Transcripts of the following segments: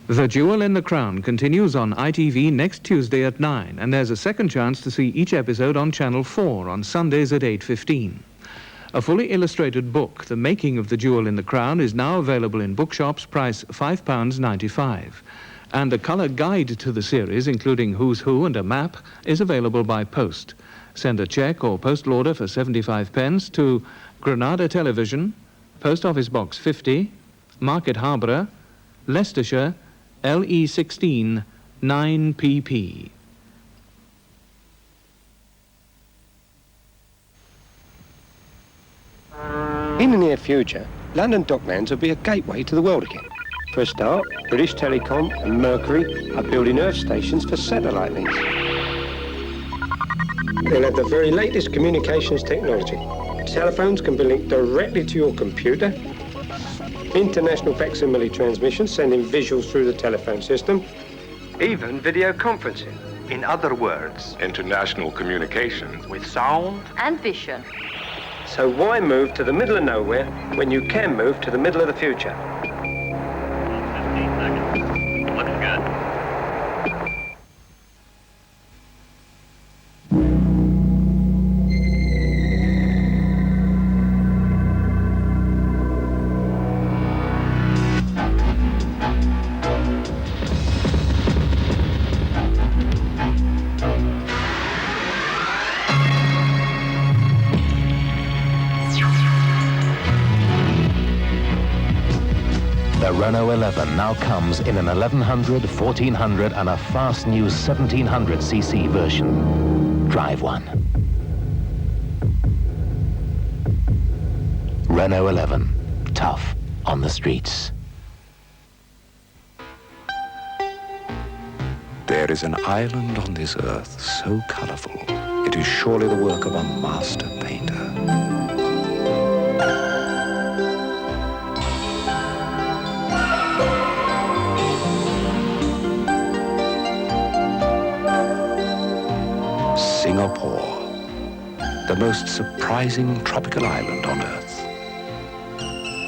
The Jewel in the Crown continues on ITV next Tuesday at 9, and there's a second chance to see each episode on Channel 4 on Sundays at 8:15. A fully illustrated book, The Making of the Jewel in the Crown, is now available in bookshops, price £5.95. And a colour guide to the series, including Who's Who and a map, is available by post. Send a cheque or postal order for 75 pence to Granada Television, Post Office Box 50, Market Harborough, Leicestershire, LE16 9PP. In the near future, London Docklands will be a gateway to the world again. For a start, British Telecom and Mercury are building earth stations for satellite links. They'll have the very latest communications technology. Telephones can be linked directly to your computer. International facsimile transmissions sending visuals through the telephone system. Even video conferencing. In other words, international communications with sound and vision. So why move to the middle of nowhere when you can move to the middle of the future? 15 seconds. Looks good. The Renault 11 now comes in an 1100, 1400 and a fast new 1700cc version. Drive one. Renault 11. Tough on the streets. There is an island on this earth so colourful, it is surely the work of a master painter. Singapore, the most surprising tropical island on earth.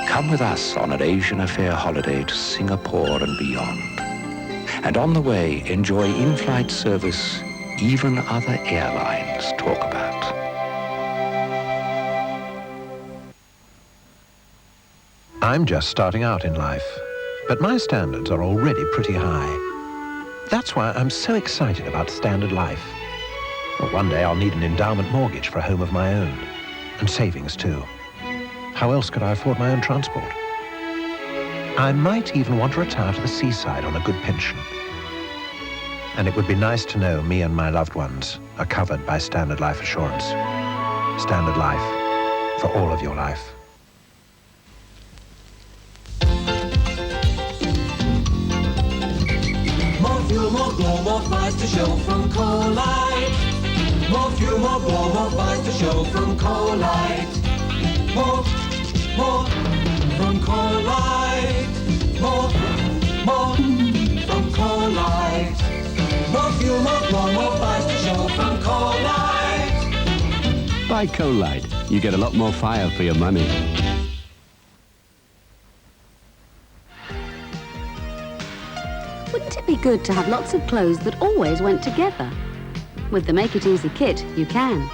Come with us on an Asian affair holiday to Singapore and beyond. And on the way, enjoy in-flight service even other airlines talk about. I'm just starting out in life, but my standards are already pretty high. That's why I'm so excited about Standard Life. Well, one day I'll need an endowment mortgage for a home of my own, and savings too. How else could I afford my own transport? I might even want to retire to the seaside on a good pension. And it would be nice to know me and my loved ones are covered by Standard Life Assurance. Standard Life, for all of your life. More fuel, more glow, more flies to show from Coalite. More fuel, more glow, more flies to show from Coalite. More from Coalite. More from Coalite. More fuel, more glow, more flies to show from Coalite. Buy Coalite. You get a lot more fire for your money. Wouldn't it be good to have lots of clothes that always went together? With the Make It Easy kit, you can.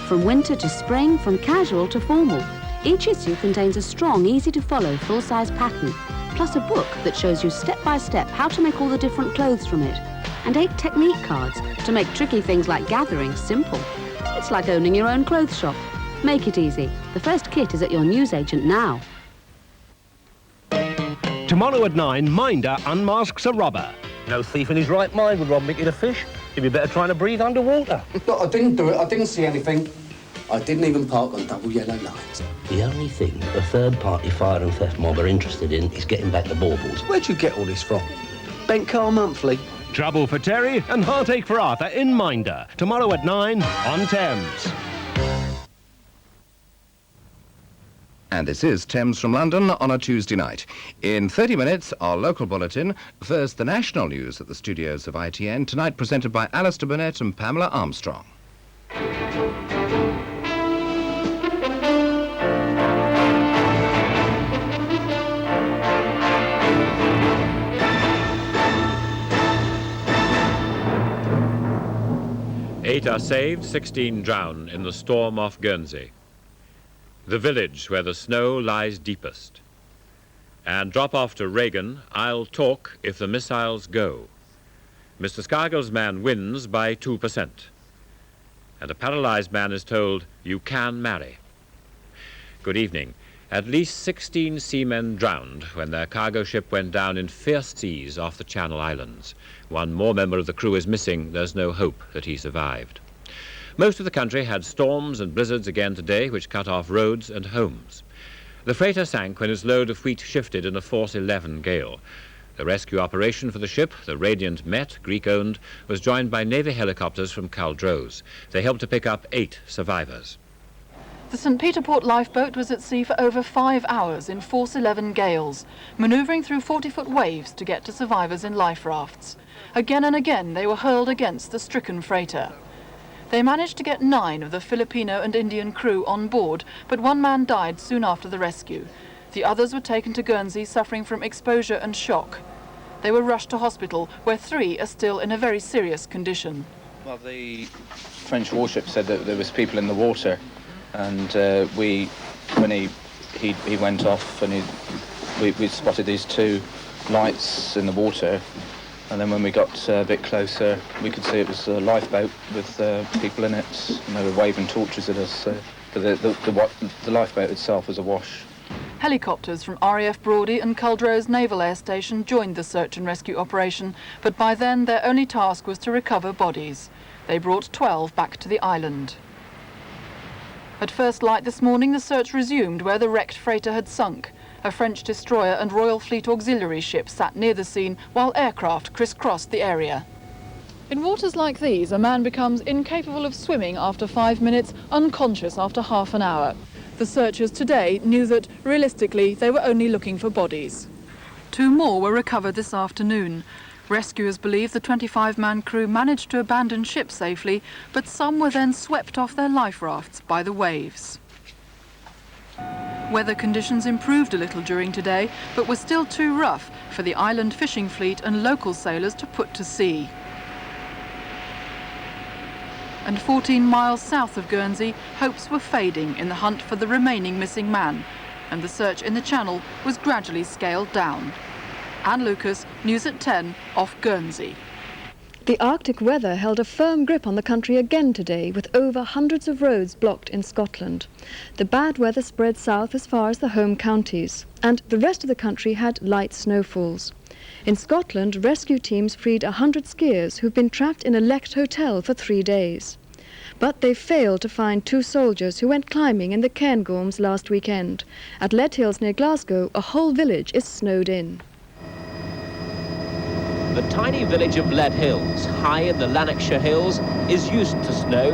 From winter to spring, from casual to formal, each issue contains a strong, easy-to-follow, full-size pattern, plus a book that shows you step-by-step how to make all the different clothes from it, and 8 technique cards to make tricky things like gathering simple. It's like owning your own clothes shop. Make it easy. The first kit is at your newsagent now. Tomorrow at 9, Minder unmasks a robber. No thief in his right mind would rob Mickey the fish. He'd be better trying to breathe underwater. Look, I didn't do it. I didn't see anything. I didn't even park on double yellow lines. The only thing a third-party fire and theft mob are interested in is getting back the baubles. Where'd you get all this from? Bent Car Monthly? Trouble for Terry and heartache for Arthur in Minder. Tomorrow at 9 on Thames. And this is Thames from London on a Tuesday night. In 30 minutes, our local bulletin. First, the national news at the studios of ITN, tonight presented by Alistair Burnett and Pamela Armstrong. 8 are saved, 16 drown in the storm off Guernsey. The village where the snow lies deepest. And drop off to Reagan, I'll talk if the missiles go. Mr. Scargill's man wins by 2%. And a paralyzed man is told, you can marry. Good evening. At least 16 seamen drowned when their cargo ship went down in fierce seas off the Channel Islands. One more member of the crew is missing. There's no hope that he survived. Most of the country had storms and blizzards again today, which cut off roads and homes. The freighter sank when its load of wheat shifted in a force 11 gale. The rescue operation for the ship, the Radiant Met, Greek-owned, was joined by Navy helicopters from Caldros. They helped to pick up 8 survivors. The St. Peter Port lifeboat was at sea for over 5 hours in force 11 gales, manoeuvring through 40-foot waves to get to survivors in life rafts. Again and again they were hurled against the stricken freighter. They managed to get 9 of the Filipino and Indian crew on board, but 1 man died soon after the rescue. The others were taken to Guernsey suffering from exposure and shock. They were rushed to hospital, where 3 are still in a very serious condition. Well, the French warship said that there was people in the water, and when he went off, and we spotted these 2 lights in the water. And then when we got a bit closer, we could see it was a lifeboat with people in it, and they were waving torches at us. But the lifeboat itself was awash. Helicopters from RAF Brawdy and Caldros Naval Air Station joined the search and rescue operation, but by then their only task was to recover bodies. They brought 12 back to the island. At first light this morning, the search resumed where the wrecked freighter had sunk. A French destroyer and Royal Fleet auxiliary ship sat near the scene while aircraft crisscrossed the area. In waters like these, a man becomes incapable of swimming after 5 minutes, unconscious after half an hour. The searchers today knew that, realistically, they were only looking for bodies. 2 more were recovered this afternoon. Rescuers believe the 25-man crew managed to abandon ship safely, but some were then swept off their life rafts by the waves. Weather conditions improved a little during today, but were still too rough for the island fishing fleet and local sailors to put to sea. And 14 miles south of Guernsey, hopes were fading in the hunt for the remaining missing man, and the search in the Channel was gradually scaled down. Anne Lucas, News at 10, off Guernsey. The Arctic weather held a firm grip on the country again today, with over hundreds of roads blocked in Scotland. The bad weather spread south as far as the home counties, and the rest of the country had light snowfalls. In Scotland, rescue teams freed 100 skiers who've been trapped in a Lecht hotel for 3 days. But they failed to find 2 soldiers who went climbing in the Cairngorms last weekend. At Lead Hills near Glasgow, a whole village is snowed in. The tiny village of Lead Hills, high in the Lanarkshire Hills, is used to snow,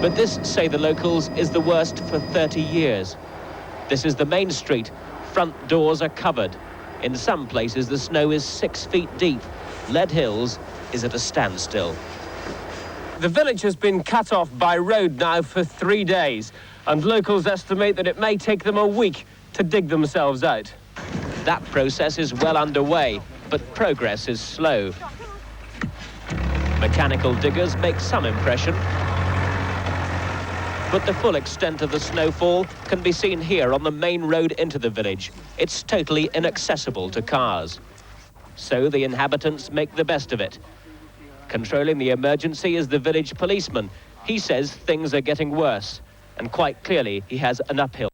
but this, say the locals, is the worst for 30 years. This is the main street. Front doors are covered. In some places, the snow is 6 feet deep. Lead Hills is at a standstill. The village has been cut off by road now for 3 days, and locals estimate that it may take them a week to dig themselves out. That process is well underway, but progress is slow. Mechanical diggers make some impression, but the full extent of the snowfall can be seen here on the main road into the village. It's totally inaccessible to cars. So the inhabitants make the best of it. Controlling the emergency is the village policeman. He says things are getting worse, and quite clearly he has an uphill.